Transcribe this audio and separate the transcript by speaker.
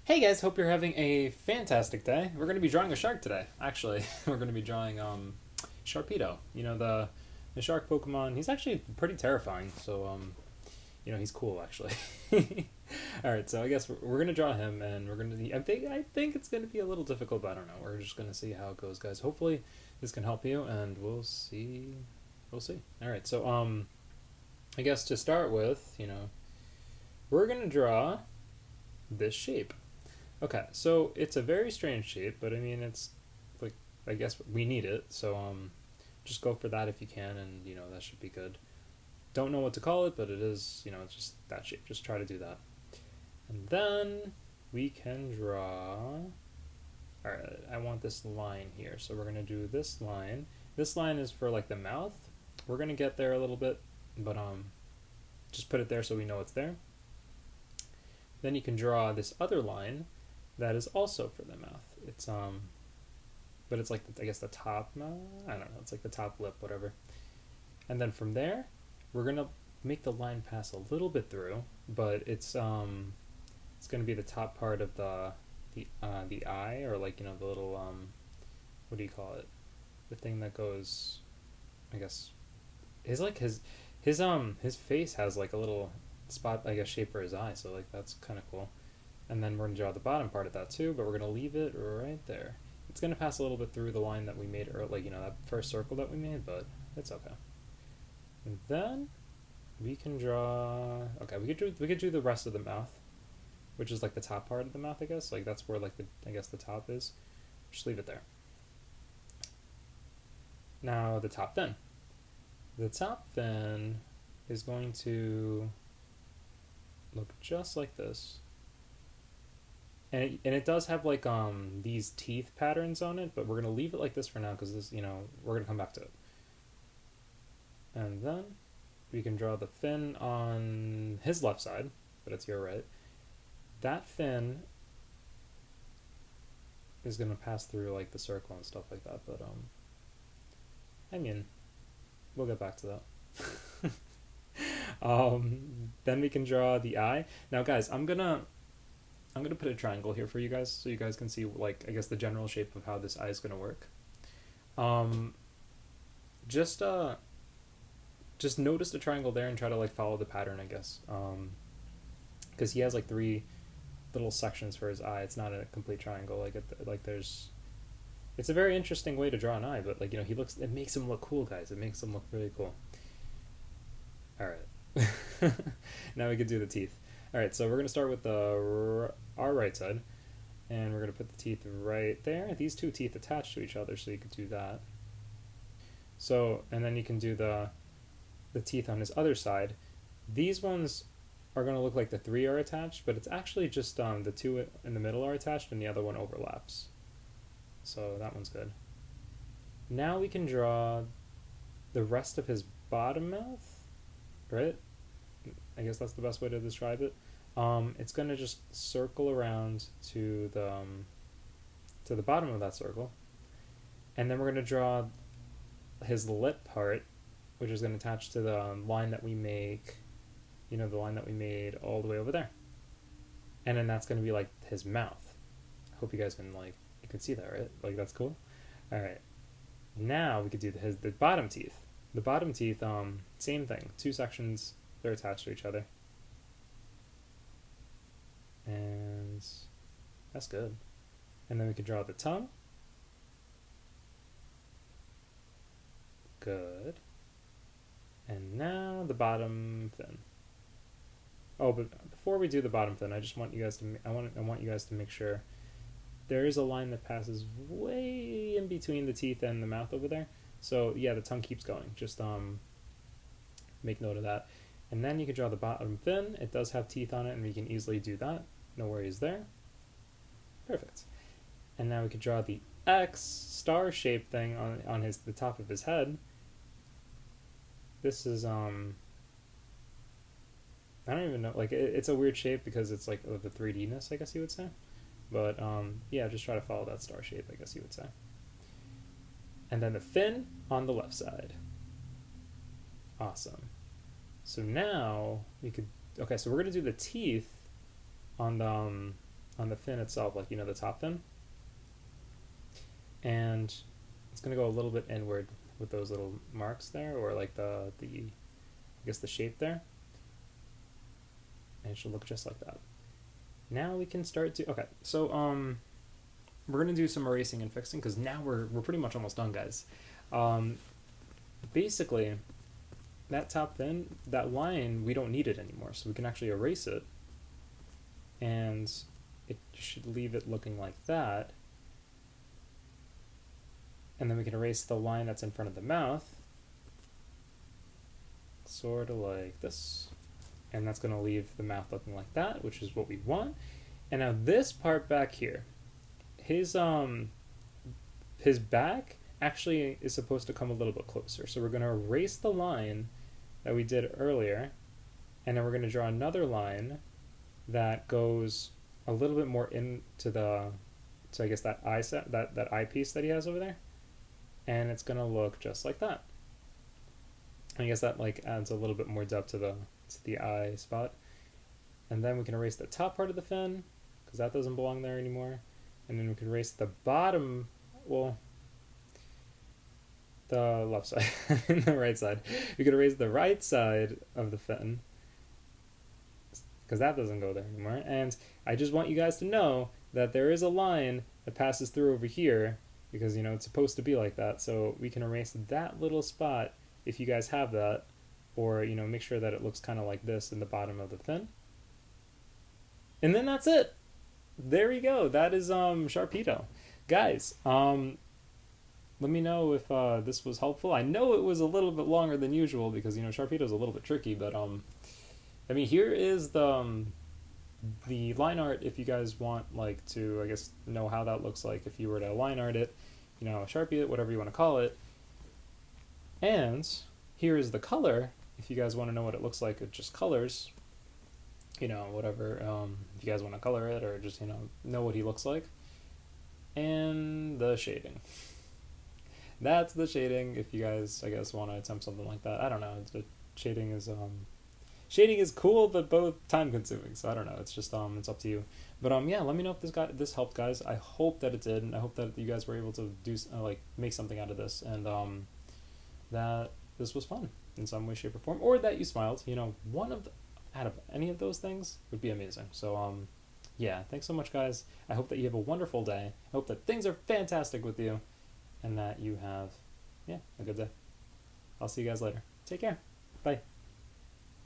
Speaker 1: Hey guys, hope you're having a fantastic day. We're going to be drawing a shark today. Actually, we're going to be drawing Sharpedo. The shark Pokemon. He's actually pretty terrifying. So he's cool actually. All right, so I guess we're going to draw him, and we're going to. I think it's going to be a little difficult, but I don't know. We're just going to see how it goes, guys. Hopefully, this can help you, and we'll see. We'll see. All right, so I guess to start with, we're going to draw this shape. Okay, so it's a very strange shape, but I mean, it's like, I guess we need it, so just go for that if you can, and that should be good. Don't know what to call it, but it is, it's just that shape. Just try to do that. And then we can draw. Alright, I want this line here, so we're going to do this line. This line is for like the mouth. We're going to get there a little bit, but just put it there so we know it's there. Then you can draw this other line that is also for the mouth. It's but it's like I guess the top mouth. I don't know. It's like the top lip, whatever. And then from there, we're gonna make the line pass a little bit through, but it's gonna be the top part of the eye, or like the little what do you call it? The thing that goes, I guess, his face has like a little spot, like a shape for his eye, so like that's kind of cool. And then we're going to draw the bottom part of that too, but we're going to leave it right there. It's going to pass a little bit through the line that we made, or like that first circle that we made, but it's okay. And then we can draw. Okay, we could do the rest of the mouth, which is like the top part of the mouth, I guess. Like that's where like the top is. Just leave it there. Now the top fin. The top fin is going to look just like this. And it does have like these teeth patterns on it, but we're gonna leave it like this for now because this we're gonna come back to it. And then we can draw the fin on his left side, but it's your right. That fin is gonna pass through like the circle and stuff like that, but I mean, we'll get back to that. Then we can draw the eye. Now, guys, I'm gonna put a triangle here for you guys, so you guys can see like I guess the general shape of how this eye is gonna work. Um, just just notice the triangle there and try to like follow the pattern, I guess. Because he has like three little sections for his eye. It's not a complete triangle. There's. It's a very interesting way to draw an eye, but like he looks. It makes him look cool, guys. It makes him look really cool. All right. Now we can do the teeth. All right, so we're gonna start with our right side, and we're gonna put the teeth right there. These two teeth attached to each other, so you could do that. So, and then you can do the teeth on his other side. These ones are gonna look like the three are attached, but it's actually just the two in the middle are attached, and the other one overlaps. So that one's good. Now we can draw the rest of his bottom mouth, right? I guess that's the best way to describe it. It's gonna just circle around to the bottom of that circle, and then we're gonna draw his lip part, which is gonna attach to the line that we make, the line that we made all the way over there, and then that's gonna be like his mouth. I hope you guys can you can see that, right? Like that's cool. All right, now we could do the bottom teeth. The bottom teeth, same thing. Two sections. They're attached to each other. And that's good. And then we could draw the tongue. Good. And now the bottom fin. Oh, but before we do the bottom fin, I just want you guys to I want you guys to make sure there is a line that passes way in between the teeth and the mouth over there. So yeah, the tongue keeps going. Just make note of that. And then you can draw the bottom fin. It does have teeth on it, and we can easily do that. No worries there. Perfect. And now we can draw the X star-shaped thing on the top of his head. This is I don't even know. Like it's a weird shape because it's like the 3D-ness, I guess you would say. But yeah, just try to follow that star shape, I guess you would say. And then the fin on the left side. Awesome. So now we could. Okay, so we're gonna do the teeth on on the fin itself, like, you know, the top fin. And it's going to go a little bit inward with those little marks there, or like the I guess the shape there. And it should look just like that. Now we can start to, okay, so we're going to do some erasing and fixing, because now we're pretty much almost done, guys. Basically, that top fin, that line, we don't need it anymore, so we can actually erase it, and it should leave it looking like that. And then we can erase the line that's in front of the mouth, sort of like this. And that's going to leave the mouth looking like that, which is what we want. And now this part back here, his back actually is supposed to come a little bit closer. So we're going to erase the line that we did earlier, and then we're going to draw another line that goes a little bit more into the, so I guess that eye set, that eyepiece that he has over there, and it's going to look just like that. I guess that like adds a little bit more depth to the eye spot. And then we can erase the top part of the fin, because that doesn't belong there anymore. And then we can erase the bottom, well, the left side, the right side. We could erase the right side of the fin, because that doesn't go there anymore. And I just want you guys to know that there is a line that passes through over here, because, you know, it's supposed to be like that. So we can erase that little spot if you guys have that, or, you know, make sure that it looks kind of like this in the bottom of the fin. And then that's it. There we go. That is Sharpedo. Guys, let me know if this was helpful. I know it was a little bit longer than usual, because, you know, Sharpedo is a little bit tricky, but I mean, here is the line art if you guys want, like, to, I guess, know how that looks like if you were to line art it, you know, Sharpie it, whatever you want to call it. And here is the color if you guys want to know what it looks like. It just colors, you know, whatever, if you guys want to color it, or just, you know what he looks like. And the shading. That's the shading if you guys, I guess, want to attempt something like that. I don't know. Shading is cool, but both time consuming. So I don't know. It's just it's up to you. But yeah, let me know if this helped, guys. I hope that it did, and I hope that you guys were able to do like make something out of this, and that this was fun in some way, shape, or form, or that you smiled. You know, out of any of those things would be amazing. So yeah, thanks so much, guys. I hope that you have a wonderful day. I hope that things are fantastic with you, and that you have, yeah, a good day. I'll see you guys later. Take care. Bye.